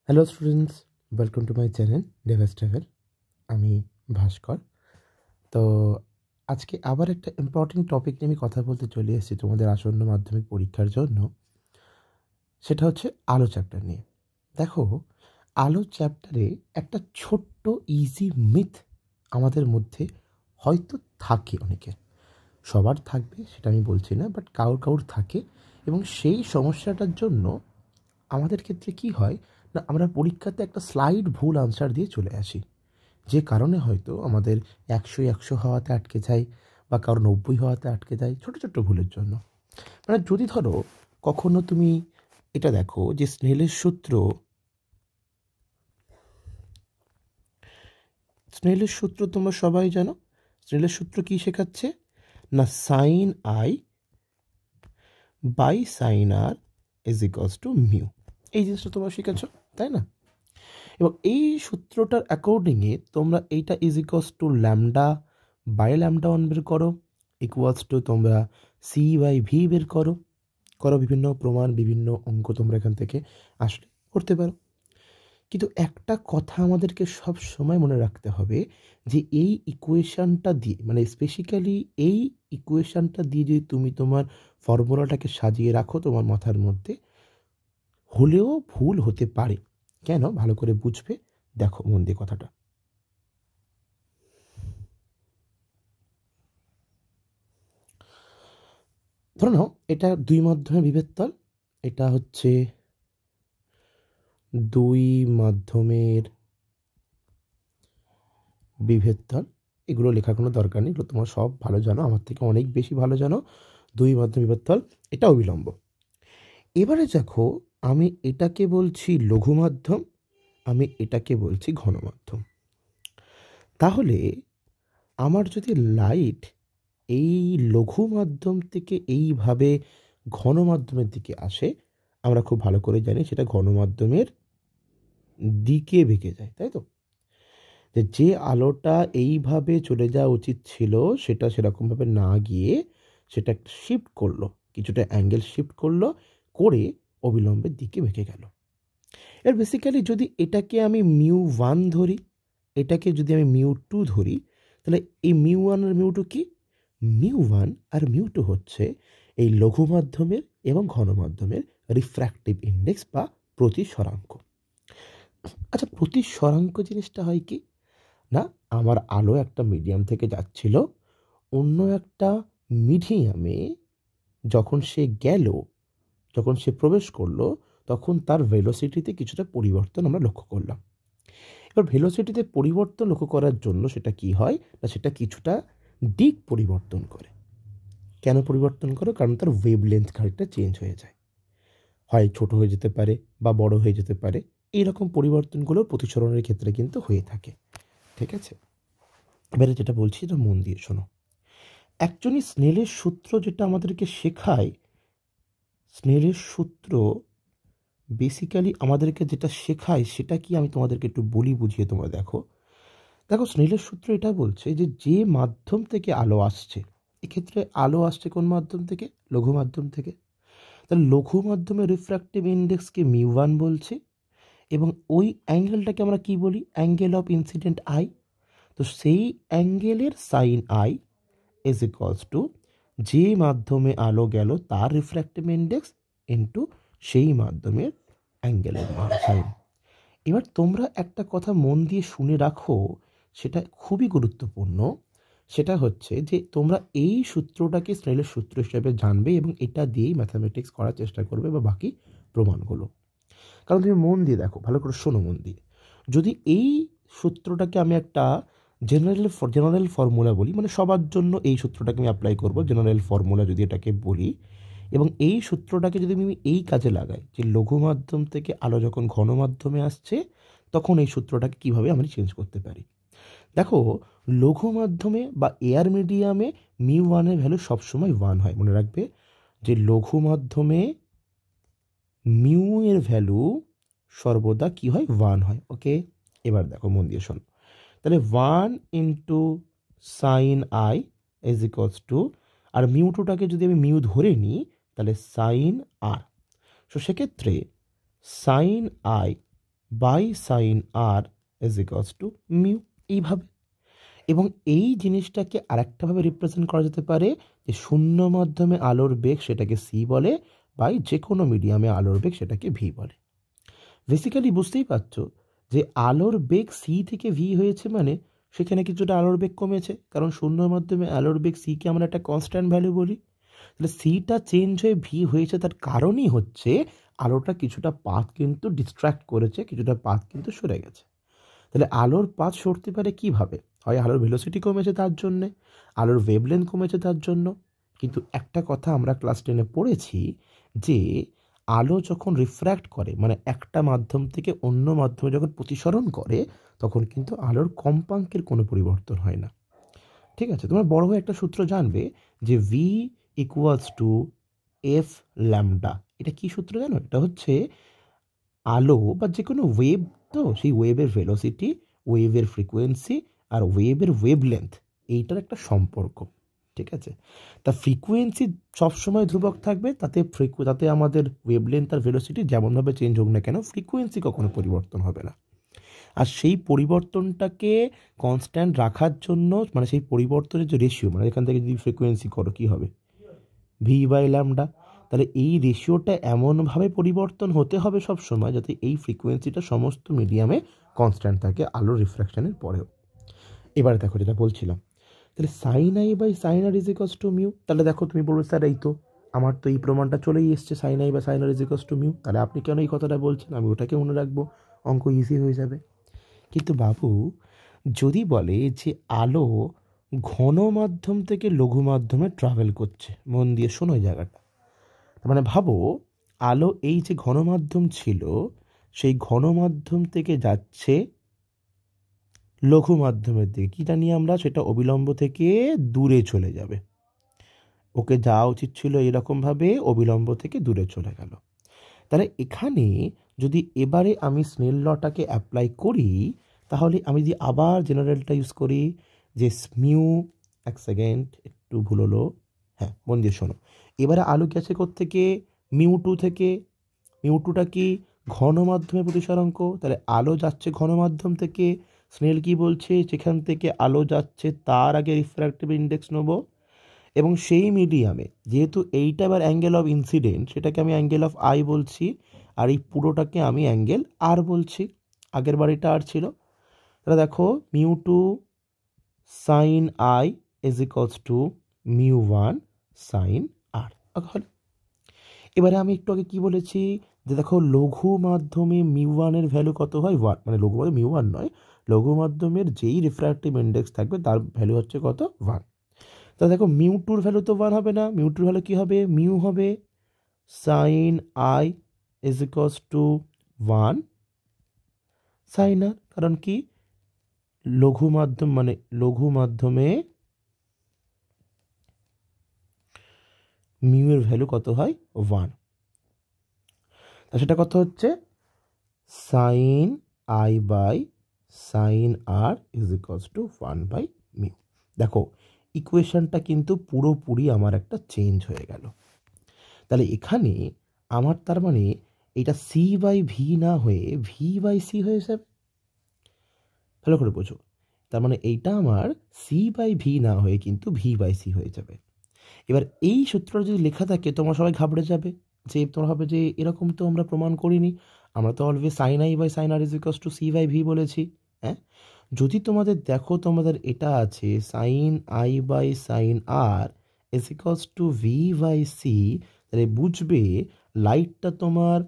Hello students, welcome to my channel Devas travel. আমি ভাস্কর। তো আজকে আবার একটা ইম্পর্টেন্ট টপিক নিয়ে আমি কথা বলতে চলে এসেছি তোমাদের আসন্ন মাধ্যমিক পরীক্ষার জন্য। সেটা হচ্ছে আলো চ্যাপ্টার নিয়ে। দেখো, আলো চ্যাপ্টারে একটা ছোট্ট ইজি মিথ আমাদের মধ্যে হয়তো থাকে, অনেকের, সবার থাকবে সেটা আমি বলছি না, বাট কারোর কারোর থাকে। এবং সেই সমস্যাটার জন্য আমাদের ক্ষেত্রে কি হয় না, আমরা পরীক্ষাতে একটা স্লাইড ভুল আনসার দিয়ে চলে আসি, যে কারণে হয়তো আমাদের 100 হওয়াতে আটকে যায় বা কারো 90 হওয়াতে আটকে যায়, ছোট ছোট ভুলের জন্য। মানে যদি ধরো কখনো তুমি এটা দেখো যে স্নেলের সূত্র তোমরা সবাই জানো। স্নেলের সূত্র কি শেখাচ্ছে না, sine I by sine R is equals to mu. এই জিনিসটা তোমরা শিখেছো, তাই না? এবং এই সূত্রটার অ্যাকর্ডিংয়ে তোমরা এইটা is equals to lambda by lambda one বের করো, ইকুয়ালস টু তোমরা সি বাই ভি বের করো। বিভিন্ন প্রমাণ, বিভিন্ন অঙ্ক তোমরা এখান থেকে আসলে করতে পারো। কিন্তু একটা কথা আমাদেরকে সব সময় মনে রাখতে হবে যে এই ইকুয়েশানটা দিয়ে, মানে স্পেসিক্যালি এই ইকুয়েশানটা দিয়ে যদি তুমি তোমার ফর্মুলাটাকে সাজিয়ে রাখো তোমার মাথার মধ্যে, হলেও ভুল হতে পারে। কেন? ভালো করে বুঝবে, দেখো মন দিয়ে কথাটা। ধরে নাও এটা দুই মাধ্যমে বিভেদ তল, এটা হচ্ছে দুই মাধ্যমের বিভেদ তল। এগুলো লেখার কোনো দরকার নেই, এগুলো তোমরা সব ভালো জানো, আমার থেকে অনেক বেশি ভালো জানো। দুই মাধ্যম বিভেদ তল, এটা অবিলম্ব। এবারে দেখো, আমি এটাকে বলছি লঘু মাধ্যম, আমি এটাকে বলছি ঘন মাধ্যম। তাহলে আমার যদি লাইট এই লঘু মাধ্যম থেকে এইভাবে ঘন মাধ্যমের দিকে আসে, আমরা খুব ভালো করে জানি সেটা ঘন মাধ্যমের দিকে বেঁকে যায়, তাই তো? যে আলোটা এইভাবে চলে যাওয়া উচিত ছিল সেটা সেরকমভাবে না গিয়ে সেটা একটা শিফট করলো, কিছুটা অ্যাঙ্গেল শিফট করলো, করে অবিলম্বের দিকে বেঁকে গেল। এর বেসিক্যালি যদি এটাকে আমি মিউ ওয়ান ধরি, এটাকে যদি আমি মিউ টু ধরি, তাহলে এই মিউ ওয়ান আর মিউ টু কি? মিউ ওয়ান আর মিউ টু হচ্ছে এই লঘু মাধ্যমের এবং ঘন মাধ্যমের রিফ্র্যাক্টিভ ইন্ডেক্স বা প্রতিসরাঙ্ক। আচ্ছা, প্রতিসরাঙ্ক জিনিসটা হয় কি না, আমার আলো একটা মিডিয়াম থেকে যাচ্ছিল, অন্য একটা মিডিয়ামে যখন সে গেল, যখন সে প্রবেশ করলো, তখন তার ভেলোসিটিতে কিছুটা পরিবর্তন আমরা লক্ষ্য করলাম। এবার ভেলোসিটিতে পরিবর্তন লক্ষ্য করার জন্য সেটা কি হয় না, সেটা কিছুটা দিক পরিবর্তন করে। কেন পরিবর্তন করে? কারণ তার ওয়েভলেন্থ খানিকটা চেঞ্জ হয়ে যায়, হয় ছোট হয়ে যেতে পারে বা বড় হয়ে যেতে পারে। এইরকম পরিবর্তনগুলো প্রতিসরণের ক্ষেত্রে কিন্তু হয়ে থাকে, ঠিক আছে? এবারে যেটা বলছি এটা মন দিয়ে শোনো। অ্যাকচুয়ালি স্নেলের সূত্র যেটা আমাদেরকে শেখায়, স্নেলের সূত্র বেসিক্যালি আমাদেরকে যেটা শেখায় সেটা কি আমি তোমাদেরকে একটু বলি, বুঝিয়ে তোমরা দেখো। দেখো, স্নেলের সূত্র এটা বলছে যে যে মাধ্যম থেকে আলো আসছে, এক্ষেত্রে আলো আসছে কোন মাধ্যম থেকে? লঘু মাধ্যম থেকে। তাহলে লঘু মাধ্যমে রিফ্র্যাক্টিভ ইন্ডেক্সকে মিউ ওয়ান বলছে, এবং ওই অ্যাঙ্গেলটাকে আমরা কি বলি? Angle of incident i. তো সেই অ্যাঙ্গেলের sine i is equals to যে মাধ্যমে আলো গেল তার রিফ্র্যাক্টিভ ইন্ডেক্স ইন্টু সেই মাধ্যমের অ্যাঙ্গেলের মান, সাইন। এবার তোমরা একটা কথা মন দিয়ে শুনে রাখো, সেটা খুবই গুরুত্বপূর্ণ। সেটা হচ্ছে যে তোমরা এই সূত্রটাকে স্নেলের সূত্র হিসেবে জানবে এবং এটা দিয়েই ম্যাথামেটিক্স করার চেষ্টা করবে বা বাকি প্রমাণগুলো। কারণ তুমি মন দিয়ে দেখো, ভালো করে শোনো মন দিয়ে। যদি এই সূত্রটাকে আমি একটা জেনারেল ফর্মুলা বলি, মানে সবার জন্য এই সূত্রটাকে আমি অ্যাপ্লাই করব, জেনারেল ফর্মুলা যদি এটাকে বলি, এবং এই সূত্রটাকে যদি আমি এই কাজে লাগাই যে লঘু মাধ্যম থেকে আলো যখন ঘন মাধ্যমে আসছে, তখন এই সূত্রটাকে কিভাবে আমি চেঞ্জ করতে পারি। দেখো, লঘু মাধ্যমে বা এয়ার মিডিয়ামে মিউ ওয়ানের ভ্যালু সবসময় ওয়ান হয়, মনে রাখবে যে লঘু মাধ্যমে মিউ এর ভ্যালু সর্বদা কি হয়? ওয়ান হয়। ওকে, এবার দেখো মন দিয়ে শোনো। তাহলে one into sine i is equals to, আর মিউ টুটাকে যদি আমি মিউ ধরে নিই তাহলে সাইন আর। সো সেক্ষেত্রে sine I by sine R is equals to mu, এইভাবে। এবং এই জিনিসটাকে আরেকটাভাবে রিপ্রেজেন্ট করা যেতে পারে যে শূন্য মাধ্যমে আলোর বেগ সেটাকে সি বলে, বাই যে কোনো মিডিয়ামে আলোর বেগ সেটাকে ভি বলে। বেসিক্যালি বুঝতেই পারছো যে আলোর বেগ সি থেকে ভি হয়েছে মানে সেখানে কিছুটা আলোর বেগ কমেছে, কারণ শূন্য মাধ্যমে আলোর বেগ সিকে আমরা একটা কনস্ট্যান্ট ভ্যালু বলি। তাহলে সিটা চেঞ্জ হয়ে ভি হয়েছে, তার কারণই হচ্ছে আলোটা কিছুটা পাথ কিন্তু ডিস্ট্র্যাক্ট করেছে, কিছুটা পাথ কিন্তু সরে গেছে। তাহলে আলোর পাথ সরতে পারে কিভাবে? হয় আলোর ভেলোসিটি কমেছে তার জন্যে, আলোর ওয়েভলেন্থ কমেছে তার জন্য। কিন্তু একটা কথা আমরা ক্লাস 10-এ পড়েছি যে আলো যখন রিফ্র্যাক্ট করে, মানে একটা মাধ্যম থেকে অন্য মাধ্যমে যখন প্রতিসরণ করে, তখন কিন্তু আলোর কম্পাঙ্কের কোনো পরিবর্তন হয় না। ঠিক আছে, তোমরা বড় হয়ে একটা সূত্র জানবে যে V equals to f lambda. এটা কি সূত্র জানো? এটা হচ্ছে আলো বা যে কোনো ওয়েভ, তো সেই ওয়েভের ভেলোসিটি, ওয়েভের ফ্রিকোয়েন্সি আর ওয়েভের ওয়েভলেন্থ, এইটার একটা সম্পর্ক। ঠিক আছে, তা ফ্রিকোয়েন্সি সবসময় ধ্রুবক থাকবে, তাতে আমাদের ওয়েভলেন্থ আর ভেলোসিটি যেমনভাবে চেঞ্জ হোক না কেন, ফ্রিকোয়েন্সি কখনো পরিবর্তন হবে না। আর সেই পরিবর্তনটাকে কনস্ট্যান্ট রাখার জন্য, মানে সেই পরিবর্তনের যে রেশিও, মানে এখান থেকে যদি ফ্রিকোয়েন্সি করো কী হবে, ভি বাই ল্যামডা। তাহলে এই রেশিওটা এমনভাবে পরিবর্তন হতে হবে সব সময় যাতে এই ফ্রিকোয়েন্সিটা সমস্ত মিডিয়ামে কনস্ট্যান্ট থাকে আলোর রিফ্র্যাকশনের পরেও। এবারে দেখো যেটা বলছিলাম, তাহলে sine I by sine R is equals to mu. তাহলে দেখো তুমি বলবে স্যার এই তো আমার তো এই প্রমাণটা চলেই এসছে, sine I by sine R is equals to mu, তাহলে আপনি কেন এই কথাটা বলছেন? আমি ওটাকে মনে রাখবো, অঙ্ক ইজি হয়ে যাবে। কিন্তু বাবু, যদি বলে যে আলো ঘন মাধ্যম থেকে লঘু মাধ্যমে ট্রাভেল করছে, মন দিয়ে শোনো এই জায়গাটা। মানে ভাবো, আলো এই যে ঘন মাধ্যম ছিল, সেই ঘন মাধ্যম থেকে যাচ্ছে লঘু মাধ্যমের দিকে, কী জানি আমরা, সেটা অবিলম্ব থেকে দূরে চলে যাবে। ওকে যাওয়া উচিত ছিল এরকমভাবে, অবিলম্ব থেকে দূরে চলে গেল। তাহলে এখানে যদি এবারে আমি স্নেল লটাকে অ্যাপ্লাই করি, তাহলে আমি যদি আবার জেনারেলটা ইউজ করি যে মিউ, এক সেকেন্ড একটু ভুল হলো, হ্যাঁ মন দিয়ে শোনো, এবারে আলো গেছে থেকে মিউ টু থেকে। মিউ টুটা কি? ঘন মাধ্যমে প্রতিসরাঙ্ক। তাহলে আলো যাচ্ছে ঘন মাধ্যম থেকে, স্নেল কি বলছে, যেখান থেকে আলো যাচ্ছে তার আগে রিফ্র্যাক্টিভ ইন্ডেক্স নেব, এবং সেই মিডিয়ামে যেহেতু এইটা আবার অ্যাঙ্গেল অফ ইনসিডেন্ট, সেটাকে আমি অ্যাঙ্গেল অফ আই বলছি, আর এই পুরোটাকে আমি অ্যাঙ্গেল আর বলছি। আগের বাড়িটা আর ছিল। তাহলে দেখো mu two sine i is equals to mu one sine r. এবারে আমি একটু আগে কী বলেছি যে দেখো লঘু মাধ্যমে মিউ ওয়ানের ভ্যালু কত হয়? 1। মানে লঘু মাধ্যমে মিউ ওয়ান নয়, লঘু মাধ্যমের যেই রিফ্র্যাক্টিভ ইন্ডেক্স থাকবে তার ভ্যালু হচ্ছে কত? 1। তা দেখো মিউ টুর ভ্যালু তো 1 হবে না, মিউ টুর ভ্যালু কী হবে? মিউ হবে sine i is equals to 1 sine r. কারণ কি? লঘু মাধ্যম, মানে লঘু মাধ্যমে মিউ এর ভ্যালু কত হয়? 1। তা সেটা কত হচ্ছে? Sine I by sine R is equals to 1 by mu. দেখো ইকুয়েশনটা কিন্তু পুরোপুরি আমার একটা চেঞ্জ হয়ে গেল। তাহলে এখানে আমার তার মানে এটা সি বাই ভি না হয়ে ভি বাই সি হয়ে যাবে। ভালো করে বোঝো, তার মানে এইটা আমার সি বাই ভি না হয়ে কিন্তু ভি বাই সি হয়ে যাবে। এবার এই সূত্রটা যদি লেখা থাকে তোমরা সবাই ঘাবড়ে যাবে, যে তোমরা হবে যে এরকম তো আমরা প্রমাণ করিনি, আমরা তো always sine I by sine R is equals to C by V বলেছি। হ্যাঁ, যদি তোমাদের দেখো তোমাদের এটা আছে sine I by sine R is equals to V by C, তাহলে বুঝবে লাইটটা তোমার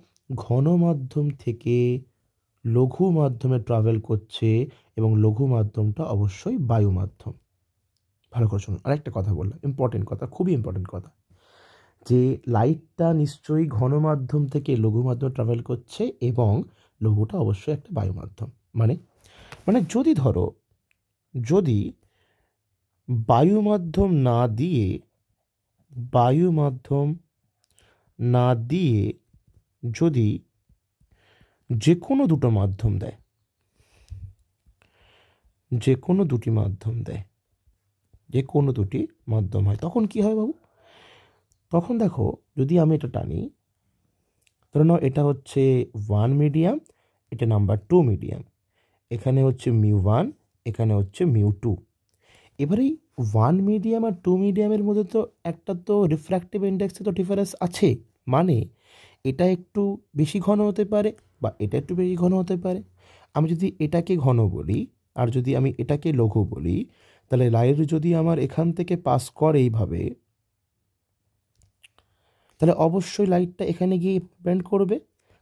ঘন মাধ্যম থেকে লঘু মাধ্যমে ট্রাভেল করছে, এবং লঘু মাধ্যমটা অবশ্যই বায়ু মাধ্যম। ভালো করে শুনুন, আরেকটা কথা বললাম, ইম্পর্টেন্ট কথা, খুবই ইম্পর্টেন্ট কথা, যে লাইটটা নিশ্চয়ই ঘন মাধ্যম থেকে লঘু মাধ্যমে ট্রাভেল করছে, এবং লঘুটা অবশ্যই একটা বায়ু মাধ্যম। মানে মানে যদি ধরো, যদি বায়ু মাধ্যম না দিয়ে, বায়ু মাধ্যম না দিয়ে যদি যে কোনো দুটো মাধ্যম দেয়, যে কোনো দুটি মাধ্যম দেয়, যে কোনো দুটি মাধ্যম হয়, তখন কি হয় বাবু? তখন দেখো যদি আমি এটা টানি, ধরে নাও এটা হচ্ছে 1 মিডিয়াম, এটা নাম্বার 2 মিডিয়াম, এখানে হচ্ছে μ1, এখানে হচ্ছে μ2। এবারে 1 মিডিয়াম আর 2 মিডিয়ামের মধ্যে তো একটা তো রিফ্র্যাক্টিভ ইন্ডেক্সে তো ডিফারেন্স আছে, মানে এটা একটু বেশি ঘন হতে পারে বা এটা একটু বেশি ঘন হতে পারে। আমি যদি এটাকে ঘন বলি আর যদি আমি এটাকে লঘু বলি, তাহলে লাইট যদি আমার এখান থেকে পাস করে এইভাবে, তাহলে অবশ্যই লাইটটা এখানে গিয়ে ব্যান্ড করবে,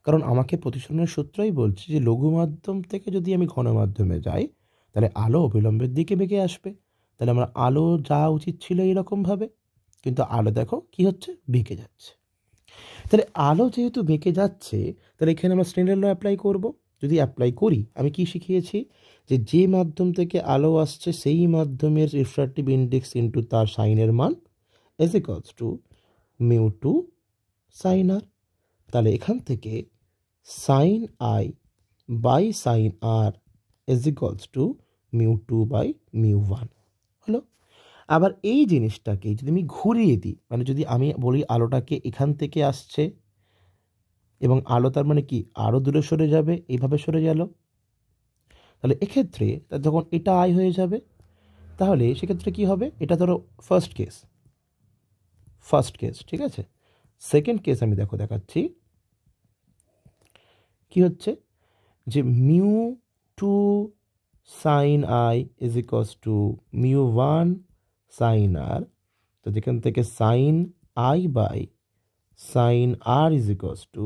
কারণ আমাকে প্রতিসরণের সূত্রই বলছে যে লঘু মাধ্যম থেকে যদি আমি ঘন মাধ্যমে যাই তাহলে আলো অবিলম্বের দিকে বেঁকে আসবে। তাহলে আমার আলো যাওয়া উচিত ছিল এইরকমভাবে, কিন্তু আলো দেখো কি হচ্ছে, বেঁকে যাচ্ছে। তাহলে আলো যেহেতু বেঁকে যাচ্ছে, তাহলে এখানে আমরা স্নেলের ল অ্যাপ্লাই করব। যদি অ্যাপ্লাই করি, আমি কি শিখিয়েছি যে যে মাধ্যম থেকে আলো আসছে সেই মাধ্যমের রিফ্র্যাক্টিভ ইন্ডেক্স ইন্টু তার সাইনের মান is equals to μ2 sine r. তাহলে এখান থেকে sine I by sine R is equals to μ2 by μ1 হলো। আবার এই জিনিসটাকে যদি আমি ঘুরিয়ে দিই, মানে যদি আমি বলি আলোটাকে এখান থেকে আসছে এবং আলো তার মানে কি আরও দূরে সরে যাবে, এইভাবে সরে গেল, তাহলে এক্ষেত্রে যখন এটা আই হয়ে যাবে, তাহলে সেক্ষেত্রে কি হবে, এটা ধরো ফার্স্ট কেস, ঠিক আছে। সেকেন্ড কেস আমি দেখাচ্ছি কি হচ্ছে, যে μ2 sine i is equals to μ1 sine r. তো যেখান থেকে sine I by sine R is equals to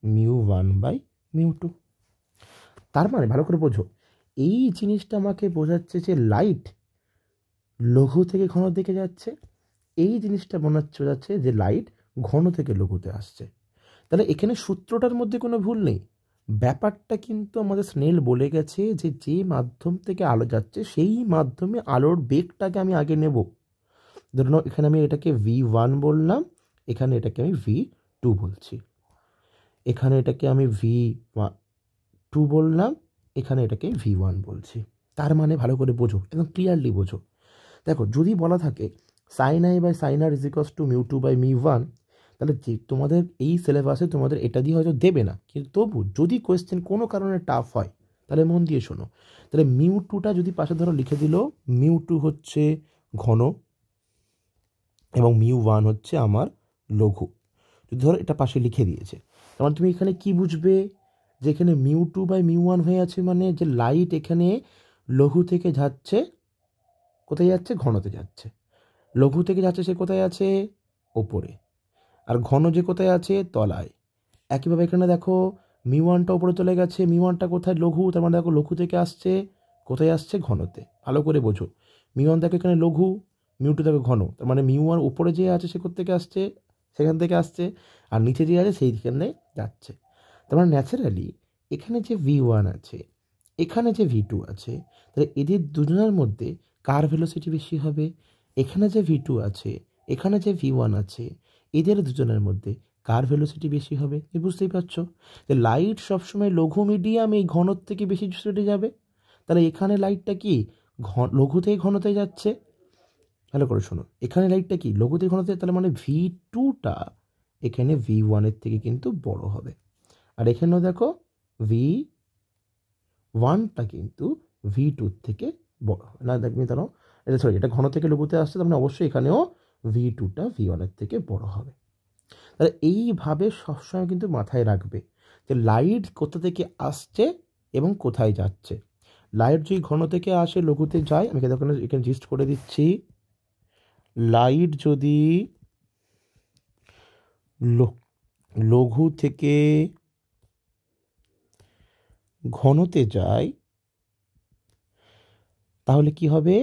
μ1 by μ2। তার মানে ভালো করে বোঝো, এই জিনিসটা আমাকে বোঝাচ্ছে যে লাইট লঘু থেকে ঘন দিকে যাচ্ছে, এই জিনিসটা বোঝাচ্ছে যে লাইট ঘন থেকে লঘুতে আসছে। তাহলে এখানে সূত্রটার মধ্যে কোনো ভুল নেই, ব্যাপারটা কিন্তু আমাদের স্নেল বলে গেছে যে যে মাধ্যম থেকে আলো যাচ্ছে সেই মাধ্যমে আলোর বেগটাকে আমি আগে নেব। ধরুন এখানে আমি এটাকে v1 বললাম, এখানে এটাকে আমি v2 বলছি, এখানে এটাকে আমি v2 বললাম, এখানে এটাকে v1 বলছি। তার মানে ভালো করে বোঝো, একদম ক্লিয়ারলি বোঝো। দেখো যদি বলা থাকে sine I by sine R is equals to μ2 by μ1, তাহলে যে তোমাদের এই সিলেবাসে তোমাদের এটা দিয়ে হয়তো দেবে না, কিন্তু তবু যদি কোয়েশ্চেন কোনো কারণে টাফ হয় তাহলে মন দিয়ে শোনো। তাহলে μ2টা যদি পাশে ধরো লিখে দিল, μ2 হচ্ছে ঘন এবং μ1 হচ্ছে আমার লঘু, যদি ধরো এটা পাশে লিখে দিয়েছে, তার মানে তুমি এখানে কি বুঝবে, যে এখানে μ2 বাই μ1 হয়ে আছে, মানে যে লাইট এখানে লঘু থেকে যাচ্ছে, কোথায় যাচ্ছে, ঘনতে যাচ্ছে। লঘু থেকে যাচ্ছে সে কোথায় আছে, ওপরে, আর ঘন যে কোথায় আছে, তলায়। একইভাবে এখানে দেখো μ1টা ওপরে চলে গেছে, μ1টা কোথায়, লঘু, তার মানে দেখো লঘু থেকে আসছে, কোথায় আসছে, ঘনতে। ভালো করে বোঝো, μ1 দেখো এখানে লঘু, μ2 দেখো ঘন, তার মানে μ1 উপরে যে আছে সে কোথা থেকে আসছে, সেখান থেকে আসছে, আর নিচে যে আছে সেইখানে যাচ্ছে। তার মানে ন্যাচারালি এখানে যে v1 আছে, এখানে যে v2 আছে, তাহলে এদের দুজনের মধ্যে কার ভেলোসিটি বেশি হবে, এখানে যে v2 আছে, এখানে যে v1 আছে, এদের দুজনের মধ্যে কার ভেলোসিটি বেশি হবে। তুমি বুঝতেই পারছো যে লাইট সবসময় লঘু মিডিয়াম এই ঘনর থেকে বেশি ছুটে যাবে। তাহলে এখানে লাইটটা কি লঘু থেকে ঘনতে যাচ্ছে, ভালো করে শোনো, এখানে লাইটটা কি লঘু থেকে ঘনতে, তাহলে মানে v2টা এখানে v1-এর থেকে কিন্তু বড় হবে, আর এখানেও দেখো v1টা কিন্তু v2-র থেকে বড় হবে না। দেখবি তারা এটা সরি, এটা ঘন থেকে লঘুতে আসছে, তার মানে অবশ্যই এখানেও v2টা v1-এর থেকে বড় হবে। তাহলে এইভাবে সবসময় কিন্তু মাথায় রাখবে যে লাইট কোথা থেকে আসছে এবং কোথায় যাচ্ছে। লাইট যদি ঘন থেকে আসে লঘুতে যায়, আমি এখানে জিস্ট করে দিচ্ছি, লাইট যদি লঘু থেকে ঘনতে যায় তাহলে কি হবে,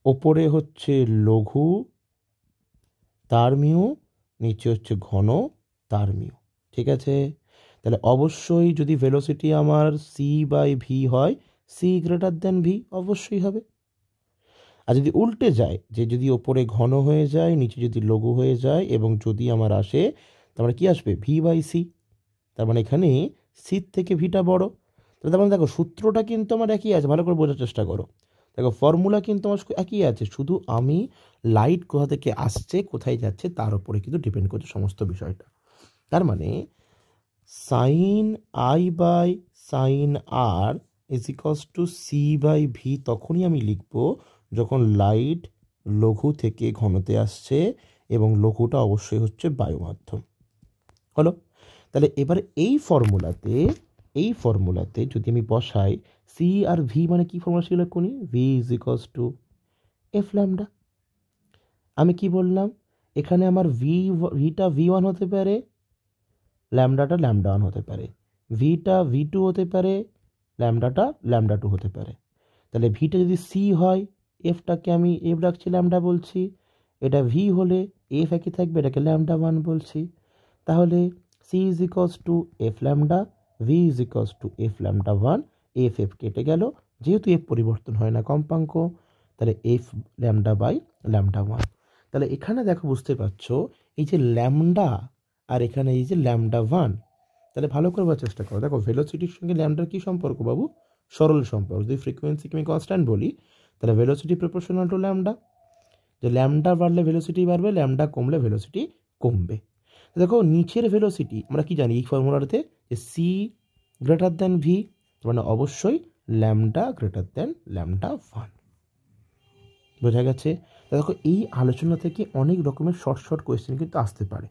ওপরে হচ্ছে লঘু তার মিউ, নিচে হচ্ছে ঘন তার মিউ, ঠিক আছে। তাহলে অবশ্যই যদি ভেলোসিটি আমার সি বাই ভি হয়, সি গ্রেটার দেন ভি অবশ্যই হবে। আর যদি উল্টে যায়, যে যদি ওপরে ঘন হয়ে যায়, নিচে যদি লঘু হয়ে যায় এবং যদি আমার আসে, তার মানে কী আসবে, ভি বাই সি, তার মানে এখানে সির থেকে ভিটা বড়। তার মানে দেখো সূত্রটা কিন্তু আমার একই আছে, ভালো করে বোঝার চেষ্টা করো। দেখো ফর্মুলা কিন্তু আমার একই আছে, শুধু আমি লাইট কোথা থেকে আসছে কোথায় যাচ্ছে তার উপরে কিন্তু ডিপেন্ড করছে সমস্ত বিষয়টা। তার মানে sine I by sine R is equals to C by V তখনই আমি লিখব যখন লাইট লঘু থেকে ঘনতে আসছে এবং লঘুটা অবশ্যই হচ্ছে বায়ু মাধ্যম। হলো, তাহলে এবার এই ফর্মুলাতে যদি আমি বসাই সি আর ভি মানে কি ফর্মুলা ছিল কোনি, v is equals to f lambda. আমি কি বললাম, এখানে আমার ভিটা ভি1 হতে পারে, ল্যামডাটা ল্যামডা1 হতে পারে, ভিটা ভি2 হতে পারে, ল্যামডাটা ল্যামডা2 হতে পারে। তাহলে ভিটা যদি সি হয়, এফটাকে আমি এফ রাখছি, ল্যামডা বলছি, এটা ভি হলে এফ একই থাকবে, এটাকে ল্যামডা1 বলছি। তাহলে c is equals to f lambda, v is equals to f lambda one, f f কেটে গেল, যেহেতু এফ পরিবর্তন হয় না কম্পাঙ্ক, তাহলে এফ ল্যামডা বাই ল্যামডা1। তাহলে এখানে দেখো বুঝতে পারছো এই যে ল্যামডা আর এখানে এই যে ল্যামডা1, তাহলে ভালো করবার চেষ্টা করো। দেখো ভেলোসিটির সঙ্গে ল্যামডার কী সম্পর্ক বাবু, সরল সম্পর্ক। যদি ফ্রিকোয়েন্সিকে আমি কনস্ট্যান্ট বলি তাহলে ভেলোসিটি প্রপোর্শনাল টু ল্যামডা, যে ল্যামডা বাড়লে ভেলোসিটি বাড়বে, ল্যামডা কমলে ভেলোসিটি কমবে। দেখো নিচের ভেলোসিটি আমরা কি জানি এই ফর্মুলাতে, যে সি গ্রেটার দ্যান ভি, মানে অবশ্যই ল্যামডা গ্রেটার দ্যান ল্যামডা1। বোঝা গেছে? দেখো এই আলোচনা থেকে অনেক রকমের শর্ট কোয়েশ্চেন কিন্তু আসতে পারে।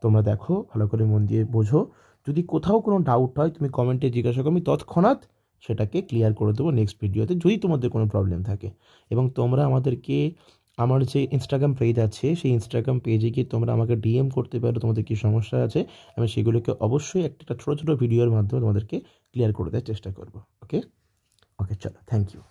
তোমরা দেখো ভালো করে মন দিয়ে বোঝো, যদি কোথাও কোনো ডাউট হয় তুমি কমেন্টে জিজ্ঞাসা করো, আমি তৎক্ষণাৎ সেটাকে ক্লিয়ার করে দেবো নেক্সট ভিডিওতে, যদি তোমাদের কোনো প্রবলেম থাকে। এবং তোমরা আমাদেরকে আমার যে ইনস্টাগ্রাম পেজ আছে সেই ইনস্টাগ্রাম পেজে গিয়ে তোমরা আমাকে ডিএম করতে পারো, তোমাদের কী সমস্যা আছে, আমি সেগুলোকে অবশ্যই একটা ছোটো ছোটো ভিডিওর মাধ্যমে তোমাদেরকে ক্লিয়ার করে দেওয়ার চেষ্টা করবো। ওকে ওকে, চলো, থ্যাংক ইউ।